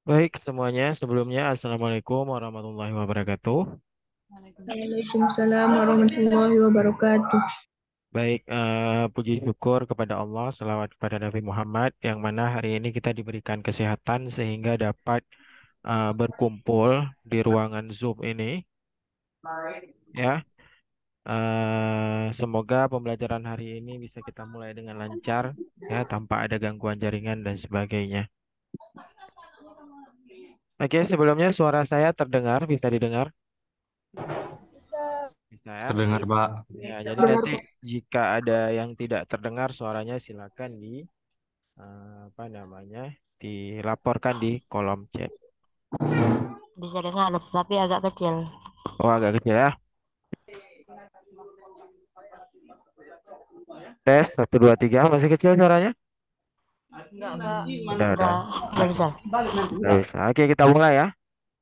Baik semuanya, sebelumnya Assalamualaikum warahmatullahi wabarakatuh. Waalaikumsalam warahmatullahi wabarakatuh. Baik, puji syukur kepada Allah, selawat kepada Nabi Muhammad, yang mana hari ini kita diberikan kesehatan sehingga dapat berkumpul di ruangan Zoom ini, ya. Semoga pembelajaran hari ini bisa kita mulai dengan lancar, ya, tanpa ada gangguan jaringan dan sebagainya. Oke, sebelumnya suara saya terdengar, bisa didengar? Bisa ya. Terdengar, Pak. Ya, jadi nanti jika ada yang tidak terdengar suaranya silakan apa namanya dilaporkan di kolom chat. Bisa dengar, tapi agak kecil. Oh, agak kecil ya. Tes satu dua tiga masih kecil suaranya? Enggak, Pak. Udah, Udah bisa. udah bisa. Oke, kita mulai ya.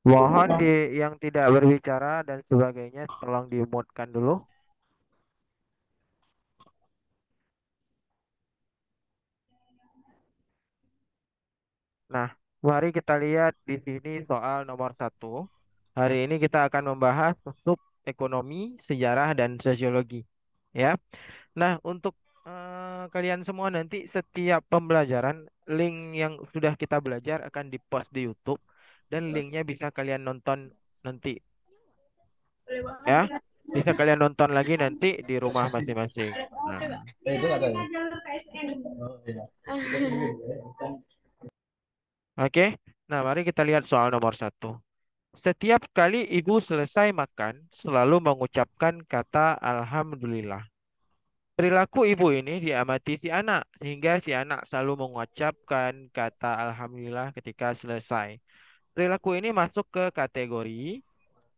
Mohon yang tidak berbicara dan sebagainya tolong dimutkan dulu. Nah, mari kita lihat di sini soal nomor satu. Hari ini kita akan membahas sub ekonomi, sejarah, dan sosiologi. Ya. Nah, untuk kalian semua nanti setiap pembelajaran, link yang sudah kita belajar akan dipost di YouTube dan linknya bisa kalian nonton nanti, ya. Bisa kalian nonton lagi nanti di rumah masing-masing. Nah, oke. Nah, mari kita lihat soal nomor satu. Setiap kali ibu selesai makan, selalu mengucapkan kata Alhamdulillah. Perilaku ibu ini diamati si anak, sehingga si anak selalu mengucapkan kata Alhamdulillah ketika selesai. Perilaku ini masuk ke kategori,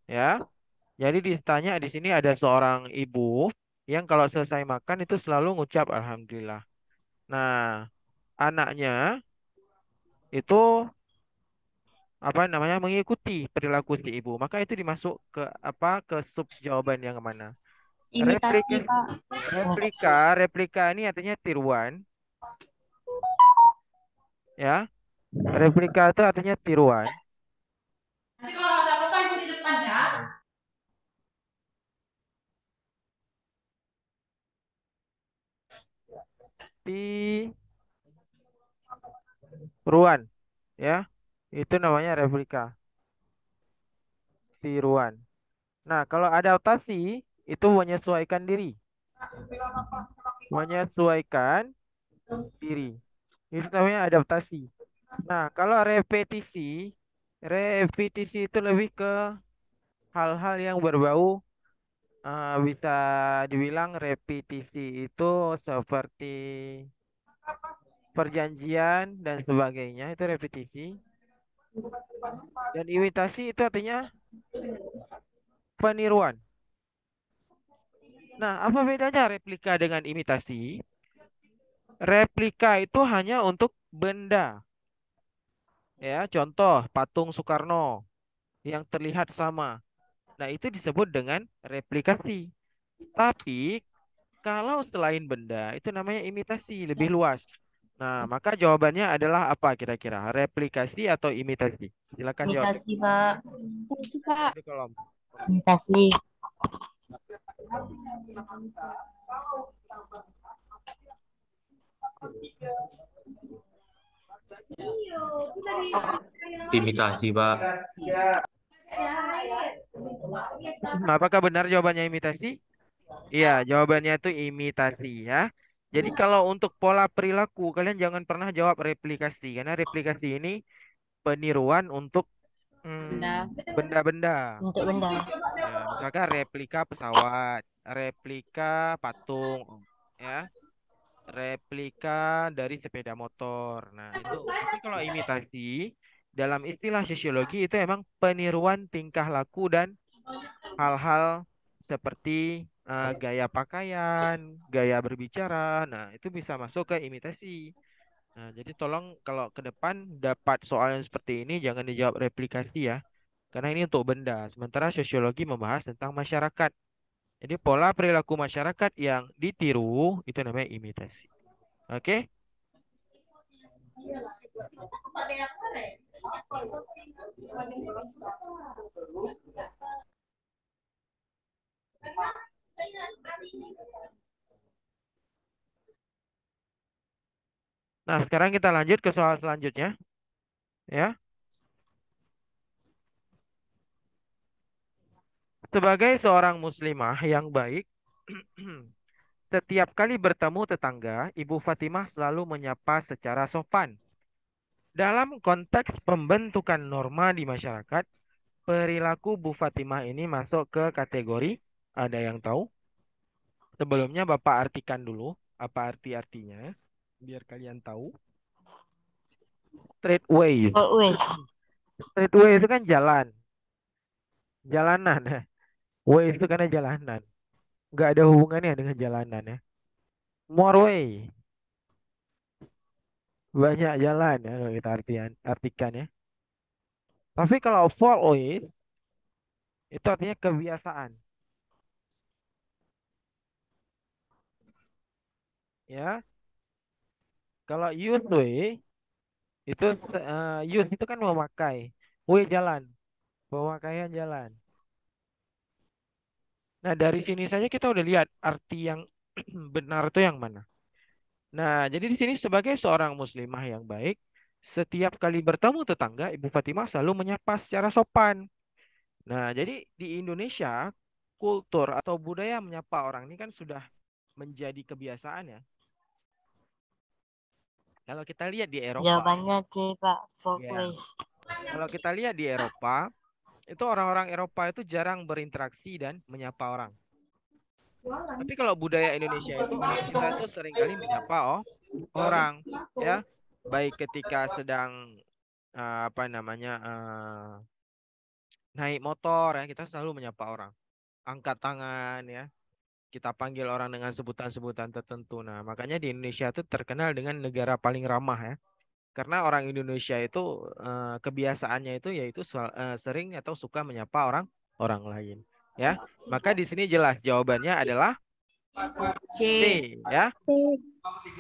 ya. Jadi ditanya di sini ada seorang ibu yang kalau selesai makan itu selalu ngucap Alhamdulillah. Nah, anaknya itu apa namanya mengikuti perilaku si ibu, maka itu dimasuk ke apa ke sub jawaban yang mana? Imitasi, Replika, Pak. replika ini artinya tiruan, ya. Replika itu artinya tiruan. Tiruan, ya. Itu namanya replika, tiruan. Nah, kalau adaptasi itu menyesuaikan diri, menyesuaikan diri. Itu namanya adaptasi. Nah, kalau repetisi, repetisi itu lebih ke hal-hal yang berbau, bisa dibilang repetisi itu seperti perjanjian dan sebagainya, itu repetisi. Dan imitasi itu artinya peniruan. Nah, apa bedanya replika dengan imitasi? Replika itu hanya untuk benda. Ya, contoh patung Soekarno yang terlihat sama. Nah, itu disebut dengan replikasi. Tapi kalau selain benda, itu namanya imitasi, lebih luas. Nah, maka jawabannya adalah apa kira-kira? Replikasi atau imitasi? Silakan jawab Imitasi, Pak. di kolom komentar. Imitasi. Imitasi, Pak. Apakah benar jawabannya imitasi? Iya, jawabannya itu imitasi ya. Jadi kalau untuk pola perilaku, kalian jangan pernah jawab replikasi, karena replikasi ini peniruan untuk Benda. benda-benda. Untuk benda. Ya, misalkan replika pesawat, replika patung, ya, replika dari sepeda motor. Nah, itu. Tapi kalau imitasi dalam istilah sosiologi itu emang peniruan tingkah laku dan hal-hal seperti gaya pakaian, gaya berbicara. Nah, itu bisa masuk ke imitasi. Nah, jadi tolong kalau ke depan dapat soal yang seperti ini jangan dijawab replikasi ya. Karena ini untuk benda. Sementara sosiologi membahas tentang masyarakat. Jadi pola perilaku masyarakat yang ditiru itu namanya imitasi. Oke? Nah, sekarang kita lanjut ke soal selanjutnya, ya. Sebagai seorang muslimah yang baik, setiap kali bertemu tetangga, Ibu Fatimah selalu menyapa secara sopan. Dalam konteks pembentukan norma di masyarakat, perilaku Bu Fatimah ini masuk ke kategori, ada yang tahu? Sebelumnya Bapak artikan dulu apa arti-artinya, biar kalian tahu. Straightway. Always. Straightway itu kan jalan, jalanan. Way itu karena jalanan. Nggak ada hubungannya dengan jalanan ya. More way. Banyak jalan ya kalau kita artikan ya. Tapi kalau follow itu artinya kebiasaan. Ya. Kalau use way itu use itu kan memakai. Way jalan. Pemakaian jalan. Nah, dari sini saja kita udah lihat arti yang benar itu yang mana. Nah, jadi di sini sebagai seorang muslimah yang baik, setiap kali bertemu tetangga, Ibu Fatimah selalu menyapa secara sopan. Nah, jadi di Indonesia, kultur atau budaya menyapa orang ini kan sudah menjadi kebiasaan ya. Kalau kita lihat di Eropa, Jawabannya C, Pak. ya. Always. Kalau kita lihat di Eropa, itu orang-orang Eropa itu jarang berinteraksi dan menyapa orang. Tapi kalau budaya Indonesia itu kita itu seringkali menyapa orang, ya. Baik ketika sedang apa namanya naik motor ya, kita selalu menyapa orang. Angkat tangan ya. Kita panggil orang dengan sebutan-sebutan tertentu. Nah, makanya di Indonesia itu terkenal dengan negara paling ramah ya. Karena orang Indonesia itu kebiasaannya itu yaitu sering atau suka menyapa orang orang lain, ya. Maka di sini jelas jawabannya adalah C. C, ya.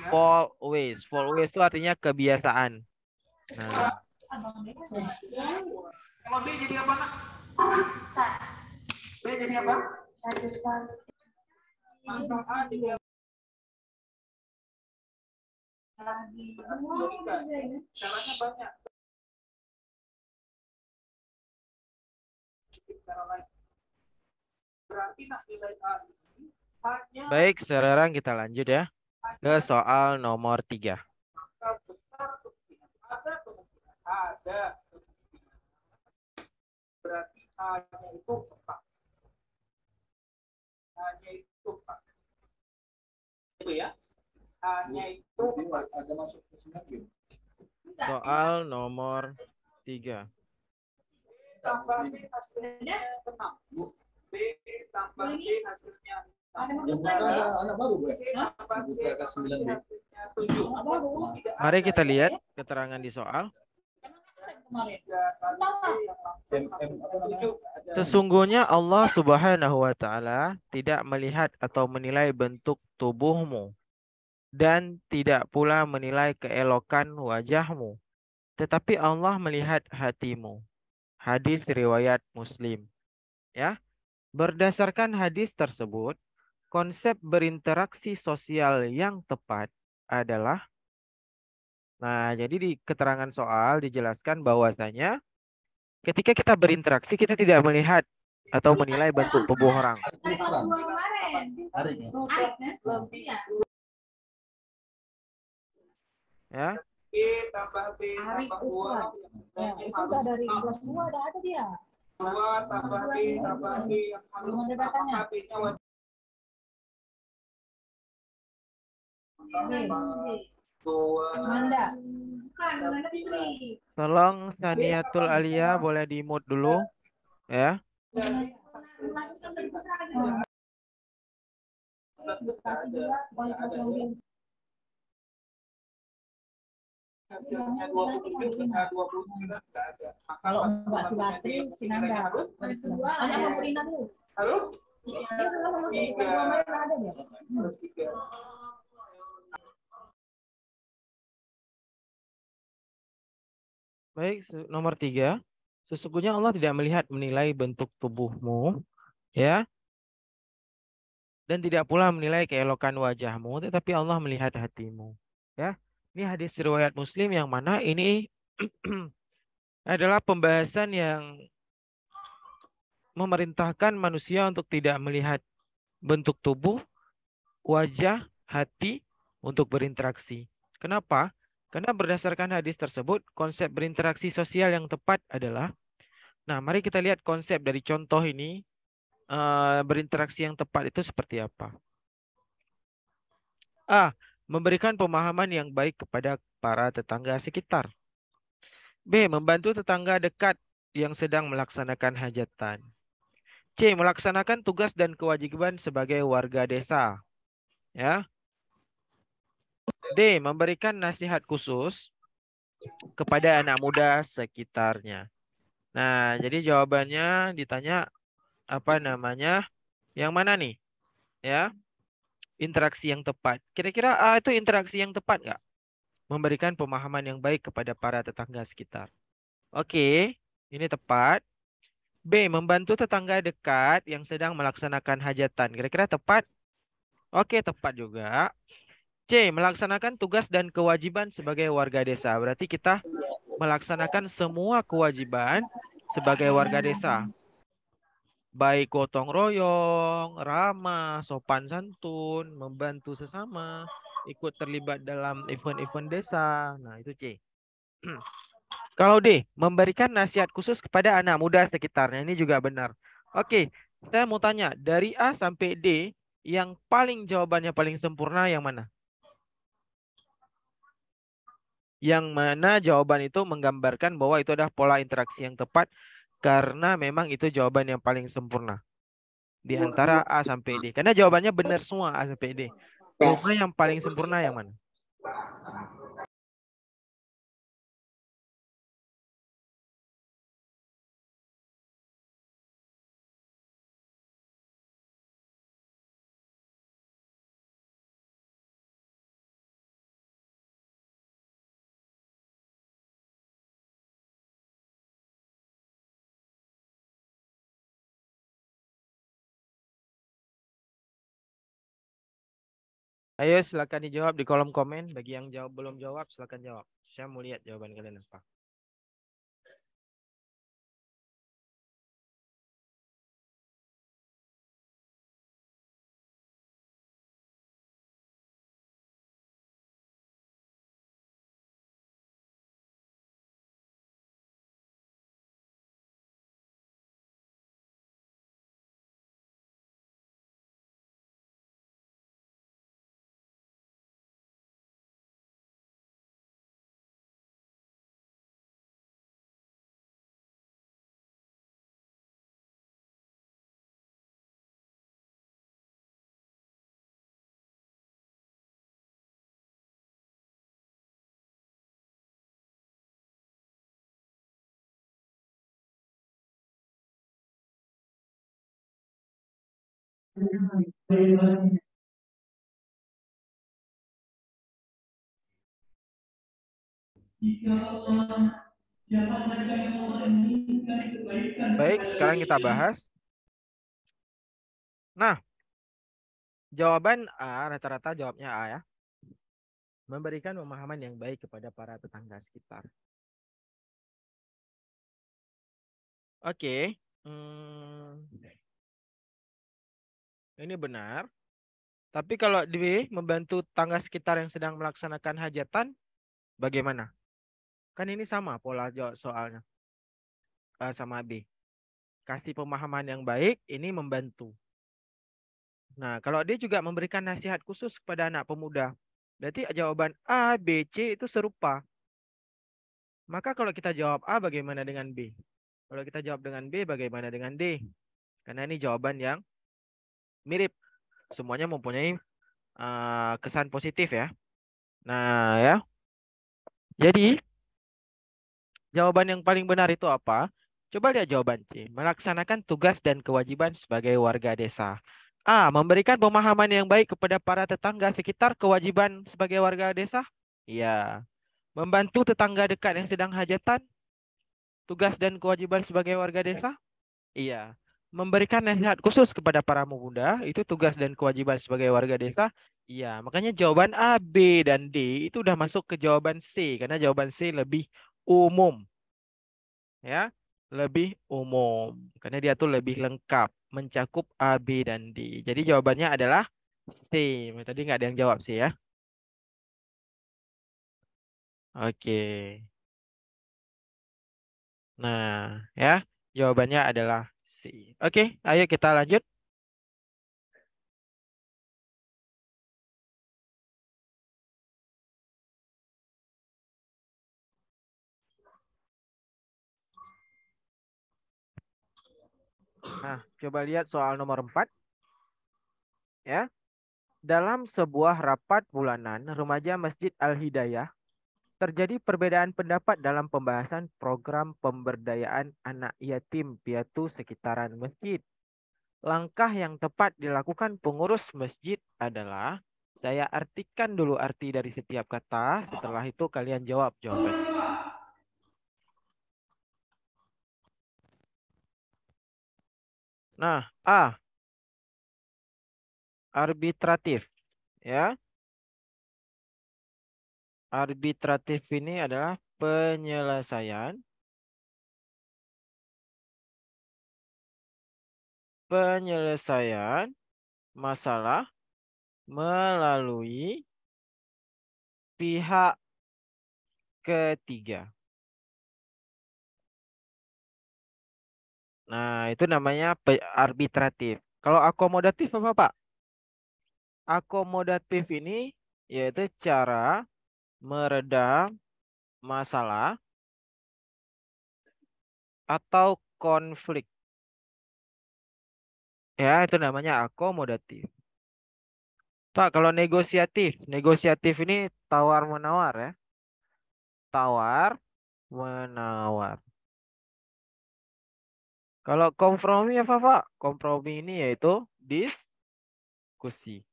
Always. Always itu artinya kebiasaan. Nah, Kalau B jadi apa, Nak? B jadi apa? Caranya banyak. Berarti nak nilai A ini hanya baik, sekarang kita lanjut ya ke soal nomor 3. besar kemungkinan. Ada kemungkinan. Ada kemungkinan. Berarti A-nya itu 4. A-nya itu 4. Itu ya. A-nya itu 4. Ada masuk ke 9. Soal nomor 3. Tambah B hasilnya 6. B tambah B hasilnya 6. Yang ada anak baru, Bu. C tambah B Buka 9 B. hasilnya 7. Mari kita lihat keterangan di soal. Sesungguhnya Allah Subhanahu wa Ta'ala tidak melihat atau menilai bentuk tubuhmu dan tidak pula menilai keelokan wajahmu, tetapi Allah melihat hatimu. Hadis riwayat Muslim. Ya, berdasarkan hadis tersebut, konsep berinteraksi sosial yang tepat adalah, nah, jadi di keterangan soal dijelaskan bahwasanya ketika kita berinteraksi, kita tidak melihat atau menilai bentuk tubuh orang. Ya. B tambah B tambah 2. Ya, itu udah dari kelas 2 udah ada dia. 2 tambah B tambah B yang Belum ada datanya. B-nya wajib. Manda. Bukan, Manda Fitri. Tolong Saniatul Alia boleh di-mute dulu, ya. Hasilnya 27 enggak 29 enggak ada. Kalau enggak si Lastri, si Nanda. Hanya mau Rina dulu. Halo? Dia dulu mau si Rina ada dia. Terus 3. Baik, nomor 3. Sesungguhnya Allah tidak menilai bentuk tubuhmu, ya, dan tidak pula menilai keelokan wajahmu, tetapi Allah melihat hatimu. Ya, ini hadis riwayat Muslim yang mana ini adalah pembahasan yang memerintahkan manusia untuk tidak melihat bentuk tubuh, wajah, hati untuk berinteraksi. Kenapa? Karena berdasarkan hadis tersebut, konsep berinteraksi sosial yang tepat adalah, nah mari kita lihat konsep dari contoh ini, berinteraksi yang tepat itu seperti apa. A. Memberikan pemahaman yang baik kepada para tetangga sekitar. B. Membantu tetangga dekat yang sedang melaksanakan hajatan. C. Melaksanakan tugas dan kewajiban sebagai warga desa. Ya. D. Memberikan nasihat khusus kepada anak muda sekitarnya. Nah, jadi jawabannya ditanya apa namanya? Yang mana nih? Ya. Interaksi yang tepat. Kira-kira A itu interaksi yang tepat nggak? Memberikan pemahaman yang baik kepada para tetangga sekitar. Oke, ini tepat. B. Membantu tetangga dekat yang sedang melaksanakan hajatan. Kira-kira tepat? Oke, tepat juga. C. Melaksanakan tugas dan kewajiban sebagai warga desa. Berarti kita melaksanakan semua kewajiban sebagai warga desa. Baik gotong royong, ramah, sopan santun, membantu sesama, ikut terlibat dalam event-event desa. Nah, itu C. Kalau D, memberikan nasihat khusus kepada anak muda sekitarnya. Ini juga benar. Oke, saya mau tanya, dari A sampai D, yang jawabannya paling sempurna yang mana? Yang mana jawaban itu menggambarkan bahwa itu adalah pola interaksi yang tepat karena memang itu jawaban yang paling sempurna di antara A sampai D. Karena jawabannya benar semua A sampai D. Cuma yang paling sempurna yang mana? Ayo silakan dijawab di kolom komen. Bagi yang belum jawab, silakan jawab. Saya mau lihat jawaban kalian apa. Baik, sekarang kita bahas. Nah, jawaban A, rata-rata jawabnya A ya. Memberikan pemahaman yang baik kepada para tetangga sekitar. Oke. Ini benar. Tapi kalau di membantu tetangga sekitar yang sedang melaksanakan hajatan, bagaimana? Kan ini sama pola jawab soalnya. Sama B. Kasih pemahaman yang baik, ini membantu. Nah, kalau dia juga memberikan nasihat khusus kepada anak pemuda, berarti jawaban A, B, C itu serupa. Maka kalau kita jawab A, bagaimana dengan B? Kalau kita jawab dengan B, bagaimana dengan D? Karena ini jawaban yang mirip. Semuanya mempunyai kesan positif ya. Nah ya. Jadi, jawaban yang paling benar itu apa? Coba lihat jawaban C. Melaksanakan tugas dan kewajiban sebagai warga desa. A. Memberikan pemahaman yang baik kepada para tetangga sekitar kewajiban sebagai warga desa. Iya. Membantu tetangga dekat yang sedang hajatan. Tugas dan kewajiban sebagai warga desa? Iya. Memberikan nasihat khusus kepada para pemuda itu tugas dan kewajiban sebagai warga desa. Iya, makanya jawaban A, B, dan D itu udah masuk ke jawaban C karena jawaban C lebih umum. Ya, lebih umum karena dia tuh lebih lengkap, mencakup A, B, dan D. Jadi jawabannya adalah C. Tadi nggak ada yang jawab C ya. Oke. Nah, ya, jawabannya adalah C. Oke, ayo kita lanjut. Nah, coba lihat soal nomor 4 ya. Dalam sebuah rapat bulanan remaja Masjid Al-Hidayah, terjadi perbedaan pendapat dalam pembahasan program pemberdayaan anak yatim piatu sekitaran masjid. Langkah yang tepat dilakukan pengurus masjid adalah, saya artikan dulu arti dari setiap kata, setelah itu kalian jawab jawabannya. Nah, A, arbitratif. Ya, arbitratif ini adalah penyelesaian masalah melalui pihak ketiga. Nah, itu namanya arbitratif. Kalau akomodatif apa, Pak? Akomodatif ini yaitu cara meredam masalah atau konflik. Ya, itu namanya akomodatif. Pak, kalau negosiatif, negosiatif ini tawar-menawar ya. Tawar-menawar. Kalau kompromi apa, Pak? Kompromi ini yaitu diskusi.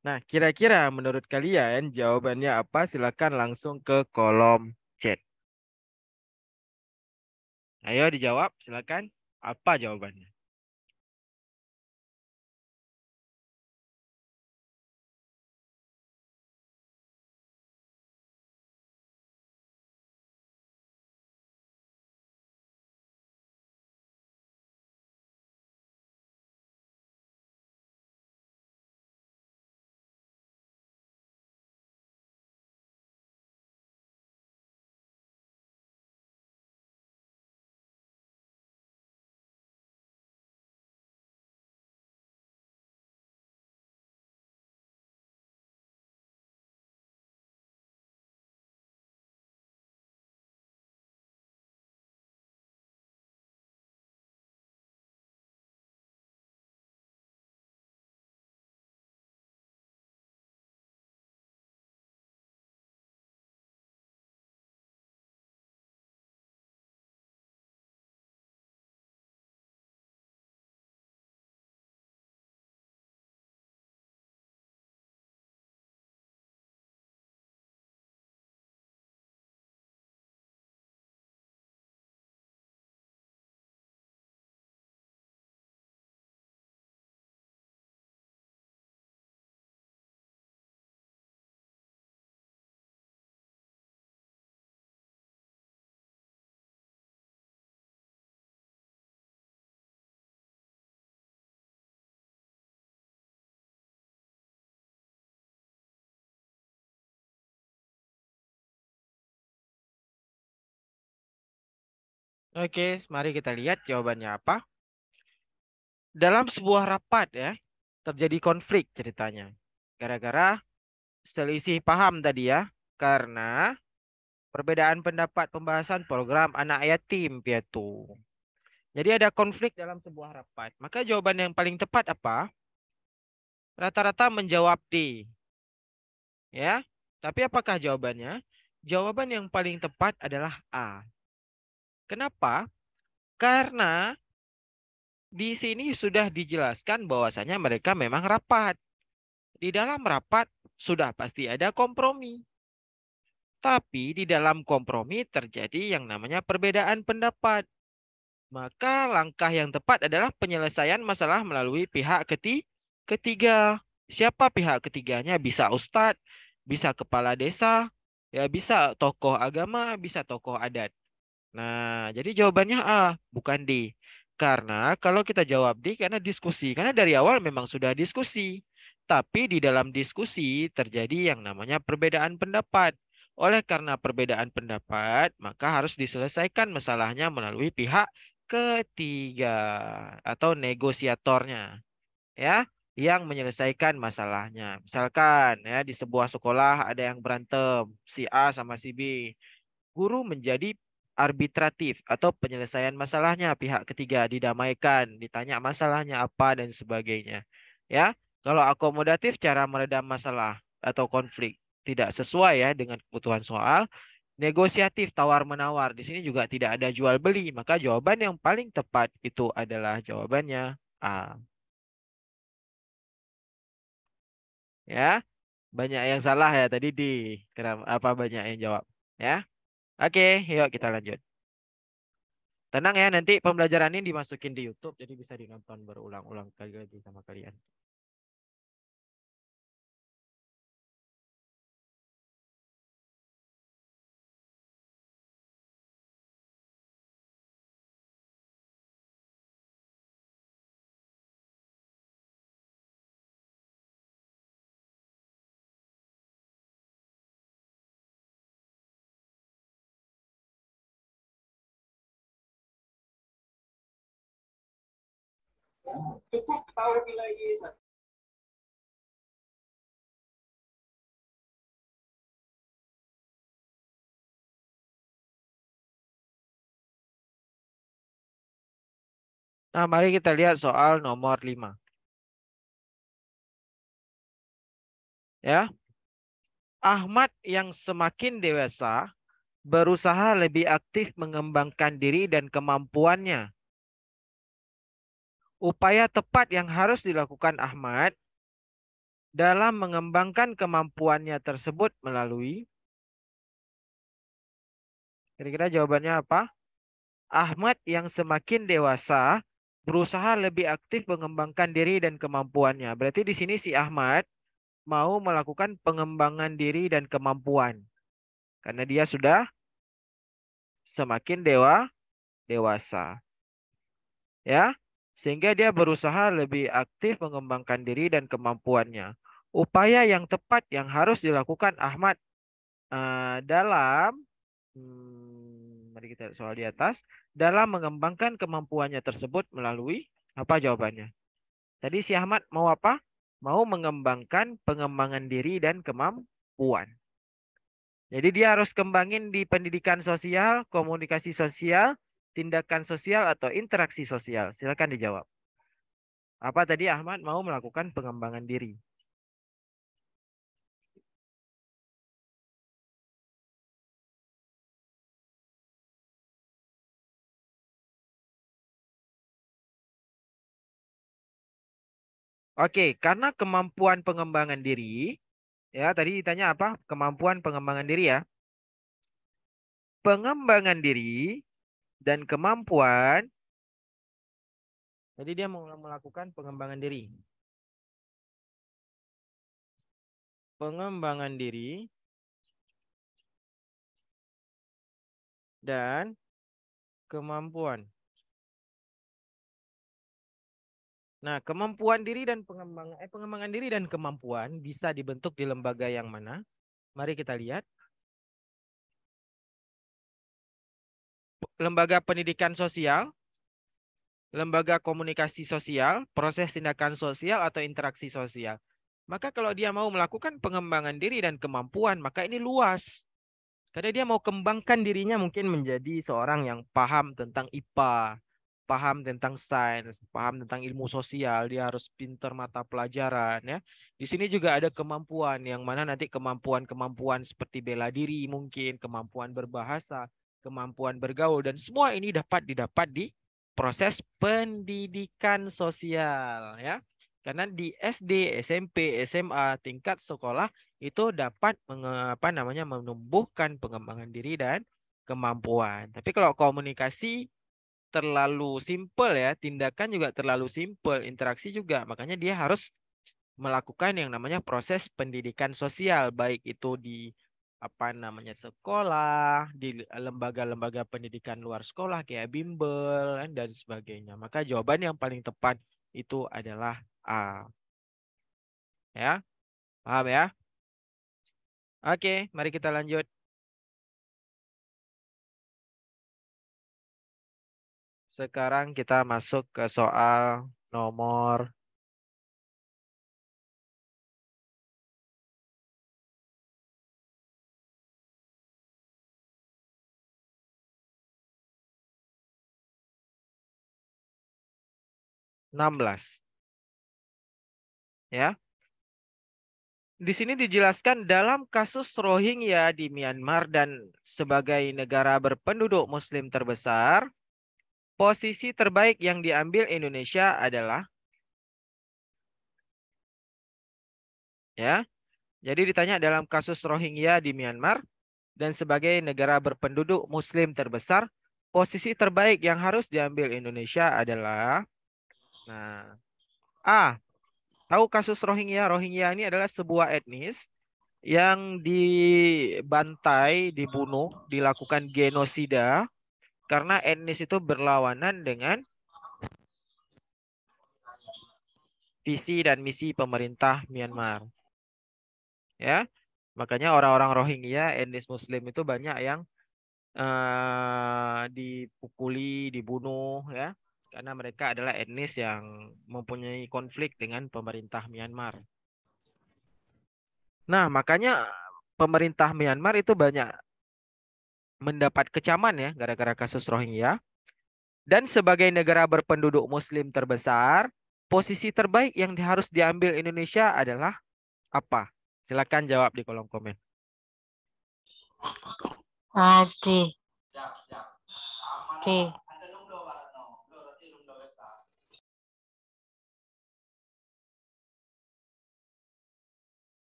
Nah, kira-kira menurut kalian jawabannya apa? Silakan langsung ke kolom chat. Ayo dijawab, silakan. Apa jawabannya? Oke, mari kita lihat jawabannya apa. Dalam sebuah rapat ya, terjadi konflik ceritanya. Gara-gara selisih paham tadi ya. Karena perbedaan pendapat pembahasan program anak yatim piatu. Jadi ada konflik dalam sebuah rapat. Maka jawaban yang paling tepat apa? Rata-rata menjawab D. Ya. Tapi apakah jawabannya? Jawaban yang paling tepat adalah A. Kenapa? Karena di sini sudah dijelaskan bahwasanya mereka memang rapat. Di dalam rapat sudah pasti ada kompromi. Tapi di dalam kompromi terjadi yang namanya perbedaan pendapat. Maka langkah yang tepat adalah penyelesaian masalah melalui pihak ketiga. Siapa pihak ketiganya? Bisa ustadz, bisa kepala desa, ya bisa tokoh agama, bisa tokoh adat. Nah, jadi jawabannya A, bukan D. Karena kalau kita jawab D, karena diskusi. Karena dari awal memang sudah diskusi. Tapi di dalam diskusi terjadi yang namanya perbedaan pendapat. Oleh karena perbedaan pendapat, maka harus diselesaikan masalahnya melalui pihak ketiga atau negosiatornya, ya, yang menyelesaikan masalahnya. Misalkan ya di sebuah sekolah ada yang berantem, si A sama si B. Guru menjadi arbitratif atau penyelesaian masalahnya, pihak ketiga didamaikan, ditanya masalahnya apa dan sebagainya. Ya, kalau akomodatif cara meredam masalah atau konflik tidak sesuai ya dengan kebutuhan soal. Negosiatif tawar-menawar. Di sini juga tidak ada jual beli, maka jawaban yang paling tepat itu adalah jawabannya A. Ya, banyak yang salah ya tadi di apa banyak yang jawab. Ya, oke, yuk kita lanjut. Tenang ya, nanti pembelajaran ini dimasukin di YouTube, jadi bisa dinonton berulang-ulang kali lagi sama kalian. Cukup tahu nilai Y1. Nah, mari kita lihat soal nomor 5. Ya. Ahmad yang semakin dewasa berusaha lebih aktif mengembangkan diri dan kemampuannya. Upaya tepat yang harus dilakukan Ahmad dalam mengembangkan kemampuannya tersebut melalui, kira-kira jawabannya apa? Ahmad yang semakin dewasa berusaha lebih aktif mengembangkan diri dan kemampuannya. Berarti di sini si Ahmad mau melakukan pengembangan diri dan kemampuan. Karena dia sudah semakin dewasa. Ya, sehingga dia berusaha lebih aktif mengembangkan diri dan kemampuannya. Upaya yang tepat yang harus dilakukan Ahmad dalam mari kita lihat soal di atas, dalam mengembangkan kemampuannya tersebut melalui apa jawabannya? Tadi si Ahmad mau apa? Mau mengembangkan pengembangan diri dan kemampuan. Jadi dia harus kembangin di pendidikan sosial, komunikasi sosial, tindakan sosial atau interaksi sosial. Silakan dijawab. Apa tadi Ahmad mau melakukan pengembangan diri? Oke, karena kemampuan pengembangan diri, ya tadi ditanya apa? Kemampuan pengembangan diri ya. Pengembangan diri dan kemampuan, jadi dia mau melakukan pengembangan diri. Pengembangan diri dan kemampuan. Nah, kemampuan diri dan pengembangan diri dan kemampuan bisa dibentuk di lembaga yang mana? Mari kita lihat. Lembaga pendidikan sosial, lembaga komunikasi sosial, proses tindakan sosial atau interaksi sosial. Maka kalau dia mau melakukan pengembangan diri dan kemampuan, maka ini luas. Karena dia mau kembangkan dirinya mungkin menjadi seorang yang paham tentang IPA, paham tentang sains, paham tentang ilmu sosial, dia harus pintar mata pelajaran ya. Di sini juga ada kemampuan yang mana nanti kemampuan-kemampuan seperti bela diri mungkin, kemampuan berbahasa, kemampuan bergaul dan semua ini dapat didapat di proses pendidikan sosial ya. Karena di SD, SMP, SMA, tingkat sekolah itu dapat menumbuhkan pengembangan diri dan kemampuan. Tapi kalau komunikasi terlalu simpel ya, tindakan juga terlalu simpel, interaksi juga. Makanya dia harus melakukan yang namanya proses pendidikan sosial, baik itu di sekolah, di lembaga-lembaga pendidikan luar sekolah kayak bimbel dan sebagainya. Maka jawaban yang paling tepat itu adalah A. Ya, paham ya? Oke, mari kita lanjut. Sekarang kita masuk ke soal nomor 16. Ya. Di sini dijelaskan dalam kasus Rohingya di Myanmar dan sebagai negara berpenduduk Muslim terbesar, posisi terbaik yang diambil Indonesia adalah, ya. Jadi ditanya dalam kasus Rohingya di Myanmar dan sebagai negara berpenduduk Muslim terbesar, posisi terbaik yang harus diambil Indonesia adalah, nah, A. Tahu kasus Rohingya? Rohingya ini adalah sebuah etnis yang dibantai, dibunuh, dilakukan genosida karena etnis itu berlawanan dengan visi dan misi pemerintah Myanmar. Ya, makanya orang-orang Rohingya, etnis Muslim itu banyak yang dipukuli, dibunuh, ya, karena mereka adalah etnis yang mempunyai konflik dengan pemerintah Myanmar. Nah, makanya pemerintah Myanmar itu banyak mendapat kecaman ya gara-gara kasus Rohingya. Dan sebagai negara berpenduduk Muslim terbesar, posisi terbaik yang harus diambil Indonesia adalah apa? Silakan jawab di kolom komen. C. C.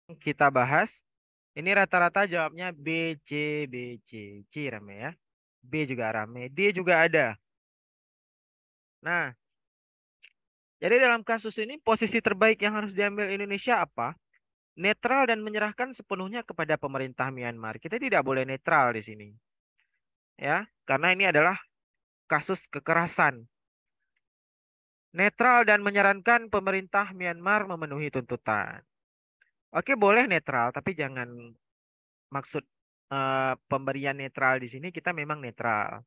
Kita bahas. Ini rata-rata jawabnya B, C, B, C. C rame ya. B juga rame. D juga ada. Nah, jadi dalam kasus ini posisi terbaik yang harus diambil Indonesia apa? Netral dan menyerahkan sepenuhnya kepada pemerintah Myanmar. Kita tidak boleh netral di sini. Ya, karena ini adalah kasus kekerasan. Netral dan menyarankan pemerintah Myanmar memenuhi tuntutan. Oke, boleh netral, tapi jangan maksud pemberian netral di sini kita memang netral.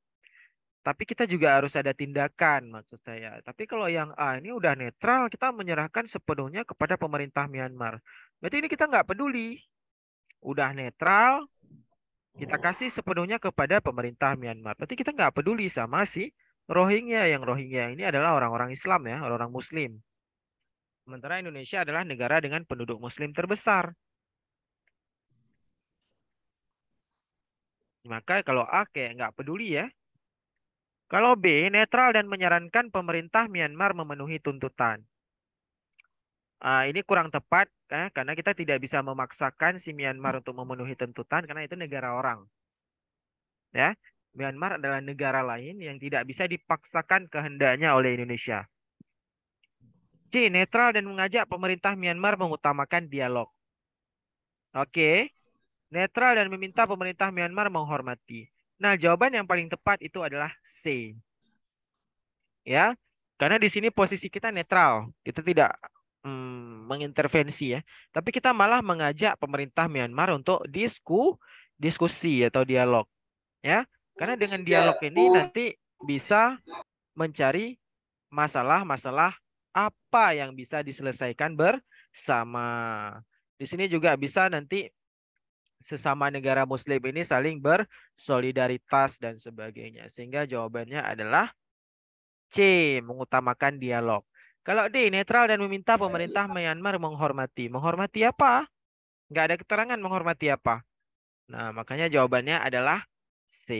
Tapi kita juga harus ada tindakan maksud saya. Tapi kalau yang A ini udah netral, kita menyerahkan sepenuhnya kepada pemerintah Myanmar. Berarti ini kita nggak peduli. Udah netral, kita kasih sepenuhnya kepada pemerintah Myanmar. Berarti kita nggak peduli sama si Rohingya. Yang Rohingya ini adalah orang-orang Islam ya, orang-orang Muslim. Sementara Indonesia adalah negara dengan penduduk Muslim terbesar. Maka kalau A kayak nggak peduli ya. Kalau B, netral dan menyarankan pemerintah Myanmar memenuhi tuntutan. Ini kurang tepat karena kita tidak bisa memaksakan si Myanmar untuk memenuhi tuntutan karena itu negara orang. Ya, Myanmar adalah negara lain yang tidak bisa dipaksakan kehendaknya oleh Indonesia. C, netral dan mengajak pemerintah Myanmar mengutamakan dialog. Oke, netral dan meminta pemerintah Myanmar menghormati. Nah, jawaban yang paling tepat itu adalah C. Ya, karena di sini posisi kita netral. Kita tidak mengintervensi ya. Tapi kita malah mengajak pemerintah Myanmar untuk diskusi atau dialog ya. Karena dengan dialog ini nanti bisa mencari masalah-masalah apa yang bisa diselesaikan bersama. Di sini juga bisa nanti sesama negara muslim ini saling bersolidaritas dan sebagainya. Sehingga jawabannya adalah C, mengutamakan dialog. Kalau D, netral dan meminta pemerintah Myanmar menghormati. Menghormati apa? Nggak ada keterangan menghormati apa. Nah, makanya jawabannya adalah C.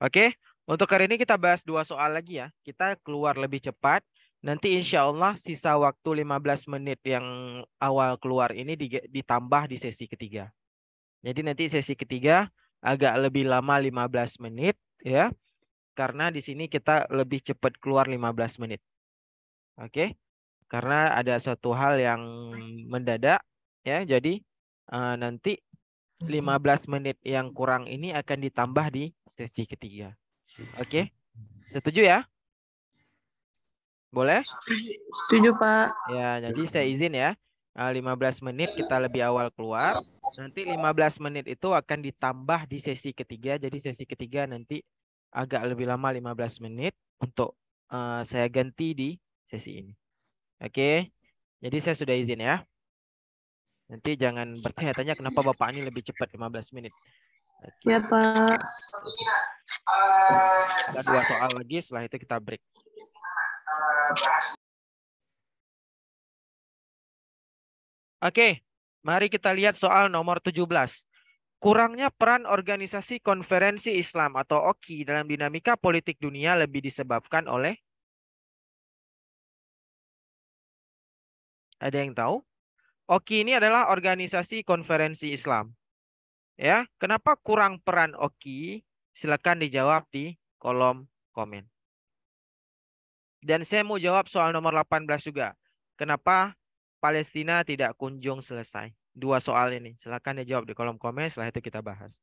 Oke, untuk hari ini kita bahas 2 soal lagi ya. Kita keluar lebih cepat. Nanti insya Allah sisa waktu 15 menit yang awal keluar ini ditambah di sesi ketiga. Jadi nanti sesi ketiga agak lebih lama 15 menit ya. Karena di sini kita lebih cepat keluar 15 menit. Oke. Karena ada satu hal yang mendadak ya. Jadi nanti 15 menit yang kurang ini akan ditambah di sesi ketiga. Oke. Setuju ya? Boleh? Setuju, Pak. Ya, jadi saya izin ya. 15 menit kita lebih awal keluar. Nanti 15 menit itu akan ditambah di sesi ketiga. Jadi sesi ketiga nanti agak lebih lama 15 menit untuk saya ganti di sesi ini. Oke. Jadi saya sudah izin ya. Nanti jangan bertanya-tanya kenapa Bapak ini lebih cepat 15 menit. Oke. Ya, Pak. Ada 2 soal lagi, setelah itu kita break. Oke, mari kita lihat soal nomor 17. Kurangnya peran organisasi konferensi Islam atau OKI dalam dinamika politik dunia lebih disebabkan oleh, ada yang tahu? OKI ini adalah organisasi konferensi Islam. Ya, kenapa kurang peran OKI? Silakan dijawab di kolom komen. Dan saya mau jawab soal nomor 18 juga. Kenapa Palestina tidak kunjung selesai? 2 soal ini. Silakan dijawab di kolom komen, setelah itu kita bahas.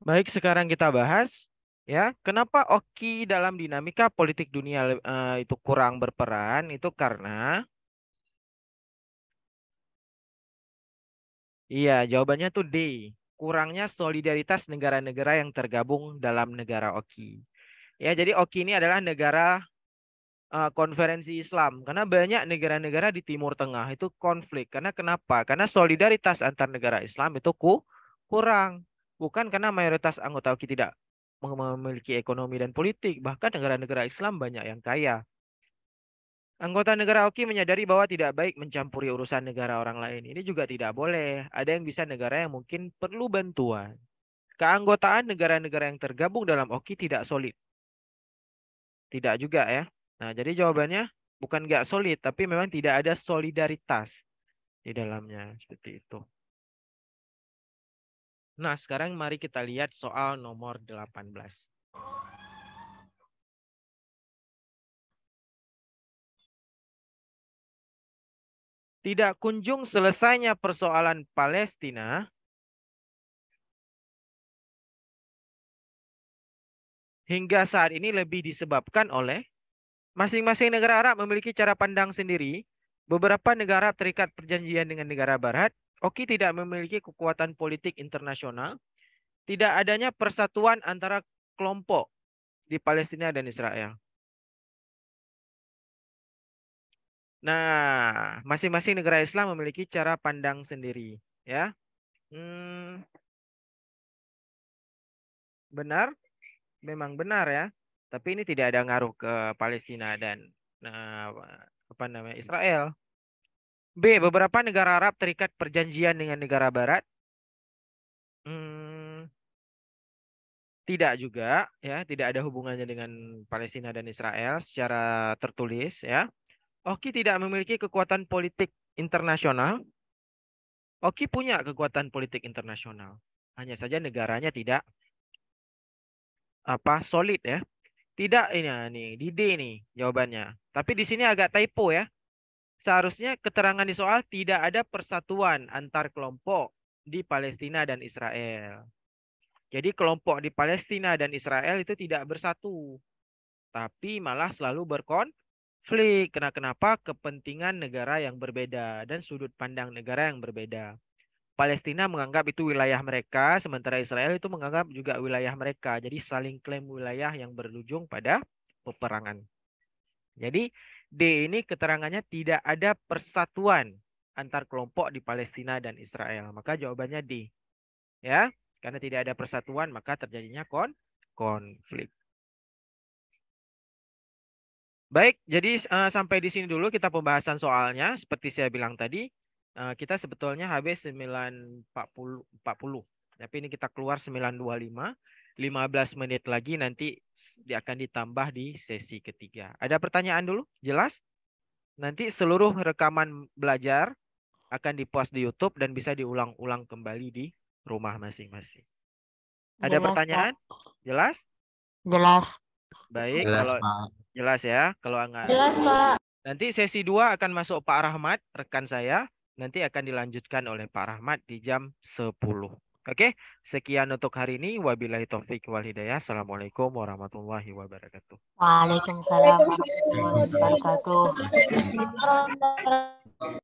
Baik, sekarang kita bahas ya, kenapa OKI dalam dinamika politik dunia itu kurang berperan? Itu karena iya, jawabannya tuh D. Kurangnya solidaritas negara-negara yang tergabung dalam negara OKI. Ya, jadi OKI ini adalah negara konferensi Islam. Karena banyak negara-negara di Timur Tengah itu konflik. Karena kenapa? Karena solidaritas antar negara Islam itu kurang. Bukan karena mayoritas anggota OKI tidak memiliki ekonomi dan politik. Bahkan negara-negara Islam banyak yang kaya. Anggota negara OKI menyadari bahwa tidak baik mencampuri urusan negara orang lain. Ini juga tidak boleh. Ada yang bisa negara yang mungkin perlu bantuan. Keanggotaan negara-negara yang tergabung dalam OKI tidak solid. Tidak juga ya. Nah, jadi jawabannya bukan nggak solid, tapi memang tidak ada solidaritas di dalamnya. Seperti itu. Nah, sekarang mari kita lihat soal nomor 18. Tidak kunjung selesainya persoalan Palestina hingga saat ini lebih disebabkan oleh masing-masing negara Arab memiliki cara pandang sendiri. Beberapa negara terikat perjanjian dengan negara Barat. OKI tidak memiliki kekuatan politik internasional. Tidak adanya persatuan antara kelompok di Palestina dan Israel. Nah, masing-masing negara Islam memiliki cara pandang sendiri, ya. Benar, memang benar ya. Tapi ini tidak ada ngaruh ke Palestina dan apa namanya Israel. B. Beberapa negara Arab terikat perjanjian dengan negara Barat. Tidak juga, ya, tidak ada hubungannya dengan Palestina dan Israel secara tertulis, ya. Oki tidak memiliki kekuatan politik internasional. Oki punya kekuatan politik internasional. Hanya saja negaranya tidak solid ya. Tidak ini nih, di D nih jawabannya. Tapi di sini agak typo ya. Seharusnya keterangan di soal tidak ada persatuan antar kelompok di Palestina dan Israel. Jadi kelompok di Palestina dan Israel itu tidak bersatu, tapi malah selalu berkonflik. Kenapa? Kepentingan negara yang berbeda dan sudut pandang negara yang berbeda. Palestina menganggap itu wilayah mereka, sementara Israel itu menganggap juga wilayah mereka. Jadi saling klaim wilayah yang berujung pada peperangan. Jadi D ini keterangannya tidak ada persatuan antar kelompok di Palestina dan Israel. Maka jawabannya D. Ya. Karena tidak ada persatuan, maka terjadinya konflik. Baik, jadi sampai di sini dulu kita pembahasan soalnya. Seperti saya bilang tadi, kita sebetulnya habis 9.40. Tapi ini kita keluar 9.25. 15 menit lagi nanti akan ditambah di sesi ketiga. Ada pertanyaan dulu? Jelas? Nanti seluruh rekaman belajar akan dipost di YouTube dan bisa diulang-ulang kembali di rumah masing-masing. Ada Jelas, pertanyaan? Pak. Jelas? Jelas. Baik, Jelas, kalau Pak. jelas ya. Kalau enggak, Jelas, Pak. nanti sesi 2 akan masuk Pak Rahmat, rekan saya. Nanti akan dilanjutkan oleh Pak Rahmat di jam 10. Oke, sekian untuk hari ini. Wabillahi taufik wal hidayah. Assalamualaikum warahmatullahi wabarakatuh. Waalaikumsalam warahmatullahi wabarakatuh.